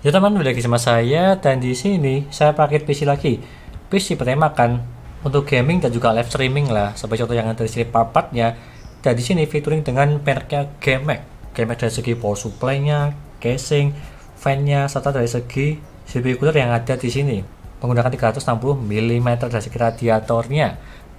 Ya teman, balik lagi sama saya dan di sini saya pakai PC lagi. PC bertemakan untuk gaming dan juga live streaming lah. Sebagai contoh yang ada di sini part-partnya. Dan di sini featuring dengan mereknya GameMax. GameMax dari segi power supply-nya, casing, fan-nya, serta dari segi CPU cooler yang ada di sini. Menggunakan 360 mm dari segi radiatornya.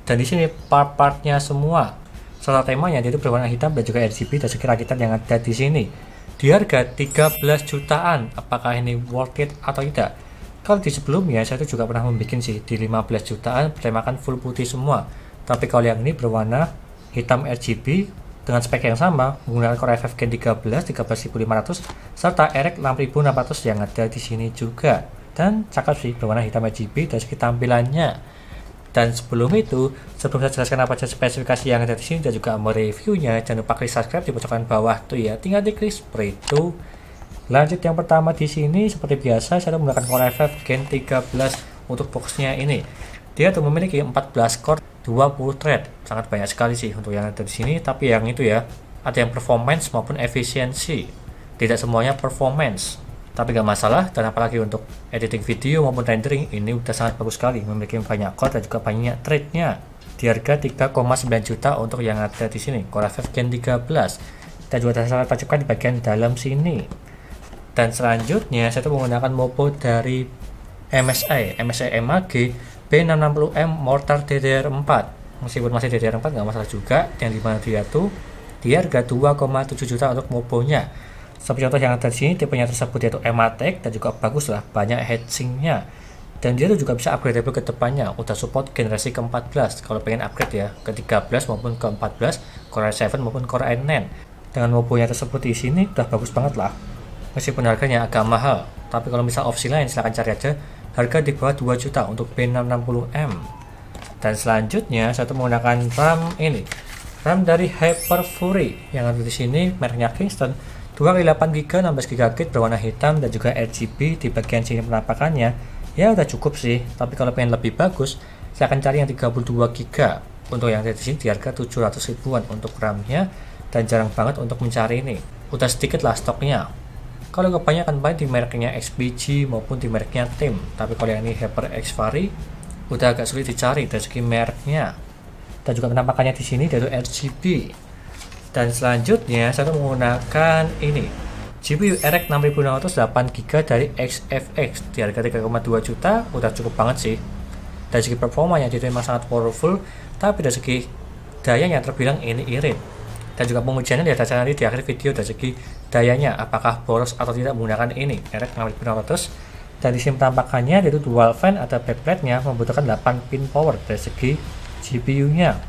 Dan di sini part-partnya semua serta temanya yaitu berwarna hitam dan juga RGB dari segi rakitan yang ada di sini. Di harga 13 jutaan, apakah ini worth it atau tidak? Kalau di sebelumnya saya tuh juga pernah membuat sih di 15 jutaan bertemakan full putih semua. Tapi kalau yang ini berwarna hitam RGB dengan spek yang sama menggunakan Core i5 Gen 13 13500 serta RX 6600 yang ada di sini juga. Dan cakep sih berwarna hitam RGB dari segi tampilannya. Dan sebelum saya jelaskan apa saja spesifikasi yang ada di sini dan juga mereviewnya, jangan lupa klik subscribe di pojokan bawah tuh ya. Tinggal diklik seperti itu. Lanjut yang pertama di sini seperti biasa saya menggunakan Core i5 Gen 13 untuk boxnya ini. Dia tuh memiliki 14 core, 20 thread. Sangat banyak sekali sih untuk yang ada di sini, tapi yang itu ya, ada yang performance maupun efisiensi. Tidak semuanya performance. Tapi gak masalah, dan apalagi untuk editing video maupun rendering ini udah sangat bagus sekali, memiliki banyak core dan juga banyak threadnya. Di harga 3,9 juta untuk yang ada di sini, Core i5 Gen 13, dan juga saya tancapkan di bagian dalam sini. Dan selanjutnya saya menggunakan mopo dari MSI MAG B660M Mortar DDR4. Meskipun masih DDR4 nggak masalah juga, yang dimana dia tuh di harga 2,7 juta untuk moponya. Seperti contoh yang ada di sini, tipenya tersebut yaitu EMATEC dan juga bagus lah, banyak heatsinknya. Dan dia tuh juga bisa upgradeable ke depannya, udah support generasi ke-14 kalau pengen upgrade ya, ke 13 maupun ke-14, Core i7 maupun Core i9. Dengan moponya tersebut di sini udah bagus banget lah. Meskipun harganya agak mahal, tapi kalau misal opsi lain silahkan cari aja, harga di bawah 2 juta untuk B660M. Dan selanjutnya saya tuh menggunakan RAM ini, RAM dari Hyper Fury yang ada di sini, mereknya Kingston. 2x8GB 16GB berwarna hitam dan juga RGB. Di bagian sini penampakannya ya udah cukup sih, tapi kalau pengen lebih bagus saya akan cari yang 32GB. Untuk yang di sini di harga 700 ribuan untuk RAM-nya, dan jarang banget untuk mencari ini, udah sedikit lah stoknya. Kalau kebanyakan baik di mereknya XPG maupun di mereknya TIM, tapi kalau yang ini HyperX Fury udah agak sulit dicari dari segi mereknya. Dan juga penampakannya di sini yaitu RGB. Dan selanjutnya saya menggunakan ini GPU RX 6600 8GB dari XFX di harga 3,2 juta, udah cukup banget sih. Dari segi performanya itu memang sangat powerful, tapi dari segi dayanya terbilang ini irit. Dan juga pengujiannya lihat aja nanti di akhir video dari segi dayanya apakah boros atau tidak menggunakan ini RX 6600. Dan di sini penampakannya yaitu dual fan, ada backplate-nya, membutuhkan 8 pin power dari segi GPU-nya.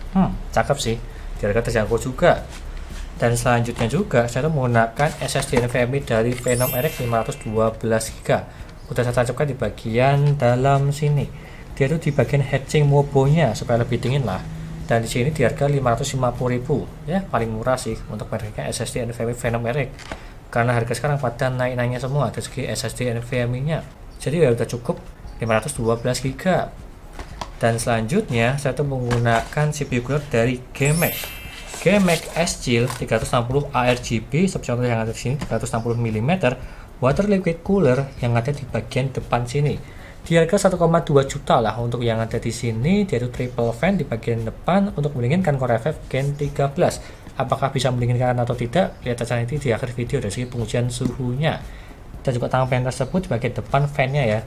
Cakep sih, di harga terjangkau juga. Dan selanjutnya juga saya menggunakan SSD NVMe dari Phenom RX 512GB. Udah saya tancapkan di bagian dalam sini. Dia tuh di bagian heatsink mobonya supaya lebih dingin lah. Dan di sini di harga 550.000 ya, paling murah sih untuk mereknya SSD NVMe Phenom RX. Karena harga sekarang pada naik-naiknya semua dari segi SSD NVMe-nya. Jadi ya udah cukup 512GB. Dan selanjutnya saya tuh menggunakan CPU cooler dari GameMax S-Chill 360 ARGB, seperti contoh yang ada di sini 360 mm water liquid cooler yang ada di bagian depan sini. Di harga 1,2 juta lah untuk yang ada di sini, dia itu triple fan di bagian depan untuk mendinginkan Core i5 Gen 13. Apakah bisa mendinginkan atau tidak? Lihat aja nanti di akhir video dari segi pengujian suhunya. Dan juga tangan fan tersebut di bagian depan fan-nya ya.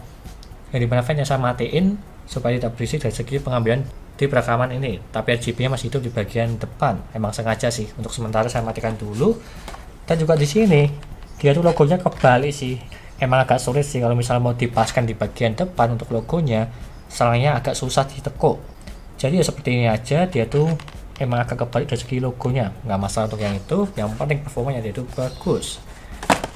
Yang dimana fan-nya saya matiin supaya tidak berisik dari segi pengambilan di perekaman ini, tapi RGB-nya masih hidup di bagian depan. Emang sengaja sih, untuk sementara saya matikan dulu. Dan juga di sini dia tuh logonya kebalik sih. Emang agak sulit sih kalau misalnya mau dipaskan di bagian depan untuk logonya, salahnya agak susah ditekuk. Jadi ya seperti ini aja, dia tuh emang agak kebalik dari segi logonya. Nggak masalah untuk yang itu, yang penting performanya dia tuh bagus.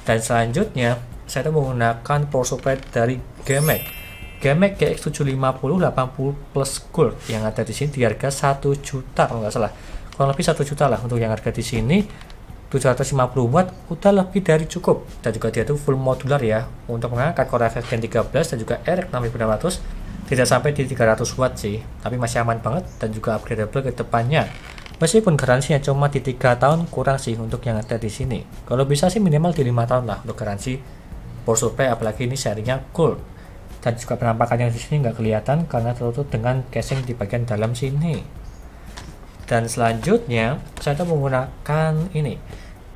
Dan selanjutnya saya tuh menggunakan power supply dari GameMax GX 750 80 plus Gold yang ada di sini di harga 1 juta kalau nggak salah, kurang lebih 1 juta lah untuk yang harga di sini. 750 watt udah lebih dari cukup, dan juga dia tuh full modular ya untuk mengangkat Core i5 Gen 13 dan juga RX 6600. Tidak sampai di 300 watt sih, tapi masih aman banget dan juga upgradable ke depannya. Meskipun garansinya cuma di 3 tahun, kurang sih untuk yang ada di sini. Kalau bisa sih minimal di 5 tahun lah untuk garansi power supply, apalagi ini serinya gold. Dan juga penampakannya di sini nggak kelihatan karena tertutup dengan casing di bagian dalam sini. Dan selanjutnya saya tuh menggunakan ini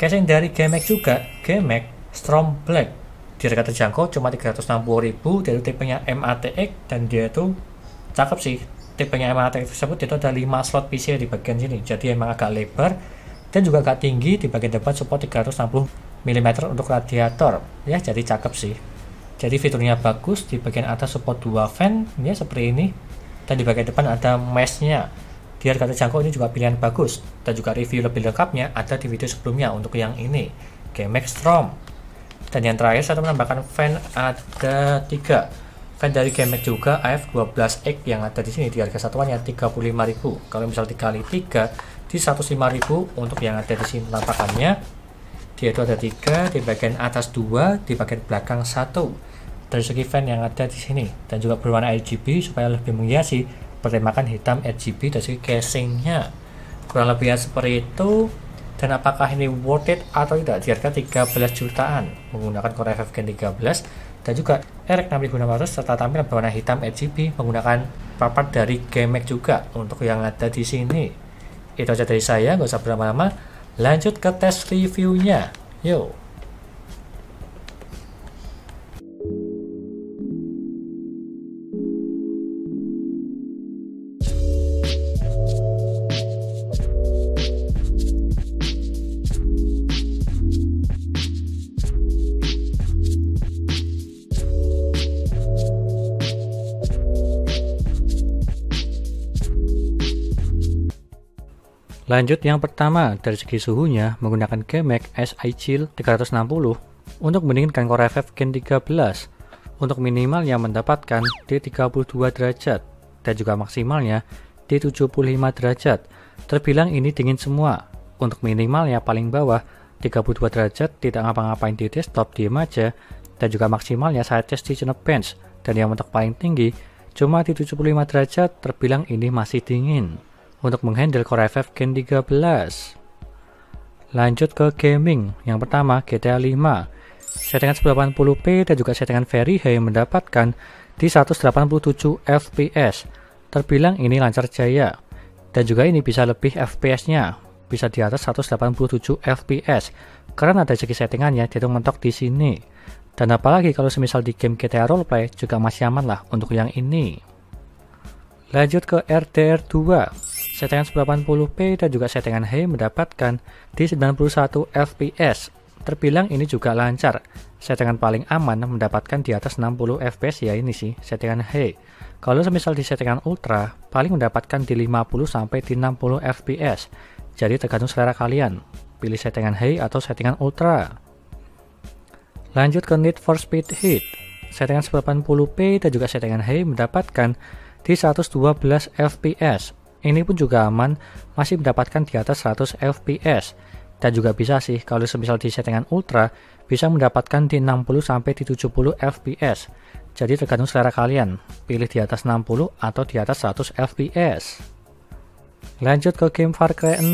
casing dari GMAX juga, GMAX Strom Black. Di harga terjangkau cuma 360.000, dia itu tipenya MATX dan dia itu cakep sih. Tipenya MATX tersebut itu ada 5 slot PC di bagian sini, jadi emang agak lebar dan juga agak tinggi. Di bagian depan support 360 mm untuk radiator ya, jadi cakep sih. Jadi fiturnya bagus. Di bagian atas support 2 fan ya seperti ini, dan di bagian depan ada meshnya. Di harga terjangkau ini juga pilihan bagus, dan juga review lebih lengkapnya ada di video sebelumnya untuk yang ini GMAX Strom. Dan yang terakhir saya menambahkan fan, ada 3 fan dari GMAX juga AF12X yang ada di sini di harga satuannya 35.000. Kalau misal dikali 3 di 105.000 untuk yang ada di sini penampakannya. Dia itu ada 3, di bagian atas 2, di bagian belakang 1. Dari segi fan yang ada di sini dan juga berwarna RGB supaya lebih menghiasi, bertemakan hitam RGB dari segi casingnya. Kurang lebihnya seperti itu. Dan apakah ini worth it atau tidak di harga 13 jutaan menggunakan Core i5 Gen 13 dan juga RX 6600 serta tampilan berwarna hitam RGB menggunakan part dari GMAX juga untuk yang ada di sini. Itu aja dari saya, gak usah berlama-lama. Lanjut ke tes reviewnya, yuk. Lanjut yang pertama, dari segi suhunya menggunakan GMAX SI Chill 360 untuk mendinginkan Core i5 Gen 13. Untuk minimalnya mendapatkan di 32 derajat dan juga maksimalnya di 75 derajat. Terbilang ini dingin semua. Untuk minimalnya paling bawah 32 derajat, tidak ngapa-ngapain di desktop, diem aja, dan juga maksimalnya saya tes di Cinebench. Dan yang untuk paling tinggi cuma di 75 derajat, terbilang ini masih dingin untuk menghandle Core i5 Gen 13. Lanjut ke gaming. Yang pertama GTA 5. Settingan 1080p dan juga settingan very high mendapatkan di 187 fps. Terbilang ini lancar jaya. Dan juga ini bisa lebih fps-nya, bisa di atas 187 fps. Karena dari segi settingannya dia tuh mentok di sini. Dan apalagi kalau semisal di game GTA Roleplay juga masih aman lah untuk yang ini. Lanjut ke RDR 2. Settingan 1080p dan juga settingan high mendapatkan di 91 fps. Terbilang ini juga lancar. Settingan paling aman mendapatkan di atas 60 fps ya, ini sih settingan high. Kalau semisal di settingan ultra paling mendapatkan di 50 sampai di 60 fps. Jadi tergantung selera kalian, pilih settingan high atau settingan ultra. Lanjut ke Need for Speed Heat. Settingan 1080p dan juga settingan high mendapatkan di 112 fps. Ini pun juga aman, masih mendapatkan di atas 100 fps. Dan juga bisa sih kalau semisal di settingan ultra bisa mendapatkan di 60 sampai di 70 fps. Jadi tergantung selera kalian, pilih di atas 60 atau di atas 100 fps. Lanjut ke game Far Cry 6.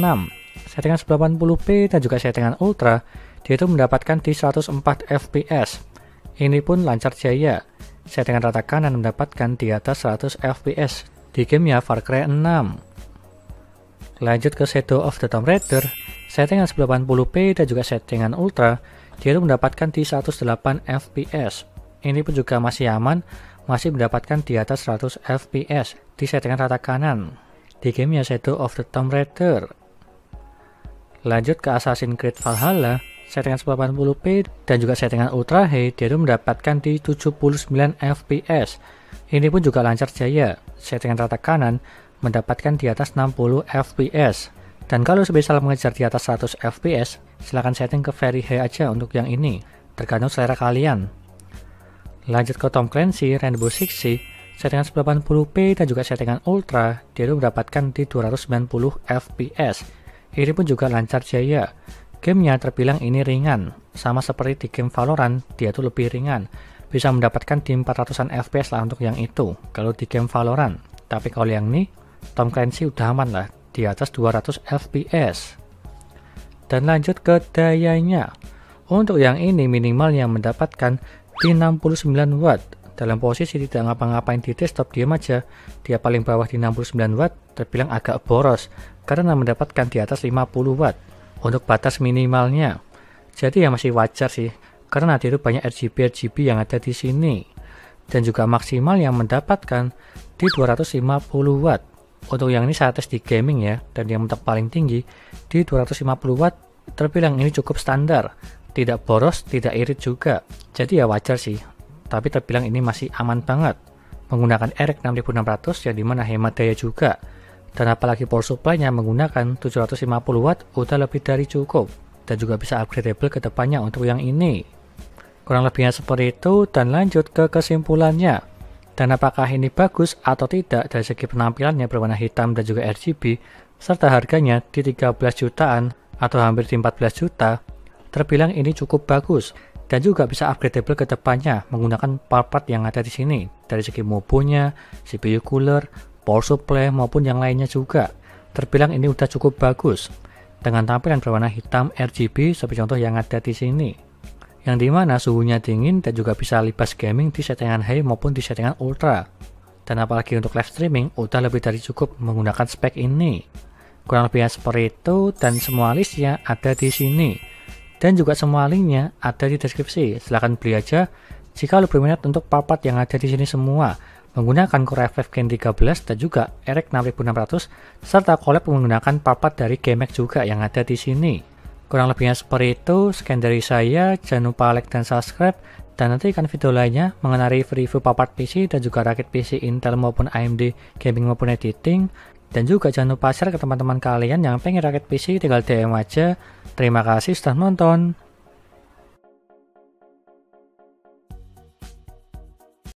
Settingan 1080p dan juga settingan ultra dia itu mendapatkan di 104 fps. Ini pun lancar jaya. Settingan rata kanan mendapatkan di atas 100 fps di gamenya Far Cry 6. Lanjut ke Shadow of the Tomb Raider. Settingan 1080p dan juga settingan ultra dia itu mendapatkan di 108 fps. Ini pun juga masih aman, masih mendapatkan di atas 100 fps di settingan rata kanan di gamenya Shadow of the Tomb Raider. Lanjut ke Assassin's Creed Valhalla. Settingan 1080p dan juga settingan ultra high dia itu mendapatkan di 79 fps. Ini pun juga lancar jaya. Settingan rata kanan mendapatkan di atas 60 fps. Dan kalau semisal mengejar di atas 100 fps, silahkan setting ke very high aja untuk yang ini, tergantung selera kalian. Lanjut ke Tom Clancy Rainbow Six Siege. Settingan 1080p dan juga settingan ultra dia itu mendapatkan di 290 fps. Ini pun juga lancar jaya. Gamenya terbilang ini ringan, sama seperti di game Valorant, dia tuh lebih ringan. Bisa mendapatkan di 400an fps lah untuk yang itu, kalau di game Valorant. Tapi kalau yang ini, Tom Clancy udah aman lah, di atas 200 fps. Dan lanjut ke dayanya. Untuk yang ini minimal yang mendapatkan di 69 watt. Dalam posisi tidak ngapa-ngapain di desktop, diam aja, dia paling bawah di 69 watt, terbilang agak boros karena mendapatkan di atas 50 watt untuk batas minimalnya. Jadi ya masih wajar sih, karena dia itu banyak RGB yang ada di sini. Dan juga maksimal yang mendapatkan di 250 watt. Untuk yang ini saya tes di gaming ya, dan yang paling tinggi di 250 watt, terbilang ini cukup standar. Tidak boros, tidak irit juga. Jadi ya wajar sih, tapi terbilang ini masih aman banget. Menggunakan RX 6600 yang dimana hemat daya juga. Dan apalagi power supply-nya menggunakan 750 watt, udah lebih dari cukup. Dan juga bisa upgradable ke depannya untuk yang ini. Kurang lebihnya seperti itu, dan lanjut ke kesimpulannya. Dan apakah ini bagus atau tidak dari segi penampilannya berwarna hitam dan juga RGB, serta harganya di 13 jutaan atau hampir di 14 juta, terbilang ini cukup bagus. Dan juga bisa upgradable ke depannya menggunakan part-part yang ada di sini. Dari segi mobonya, CPU cooler, power supply maupun yang lainnya juga. Terbilang ini udah cukup bagus. Dengan tampilan berwarna hitam RGB seperti contoh yang ada di sini. Yang dimana suhunya dingin dan juga bisa libas gaming di settingan high maupun di settingan ultra. Dan apalagi untuk live streaming udah lebih dari cukup menggunakan spek ini. Kurang lebihnya seperti itu, dan semua listnya ada di sini. Dan juga semua linknya ada di deskripsi. Silahkan beli aja jika lo berminat untuk part-part yang ada di sini semua. Menggunakan Core i5 Gen 13 dan juga RX 6600 serta collab menggunakan part-part dari GameX juga yang ada di sini. Kurang lebihnya seperti itu. Sekian dari saya, jangan lupa like dan subscribe, dan nantikan video lainnya mengenai review part-part PC dan juga rakit PC Intel maupun AMD gaming maupun editing. Dan juga jangan lupa share ke teman-teman kalian yang pengen rakit PC, tinggal DM aja. Terima kasih sudah nonton.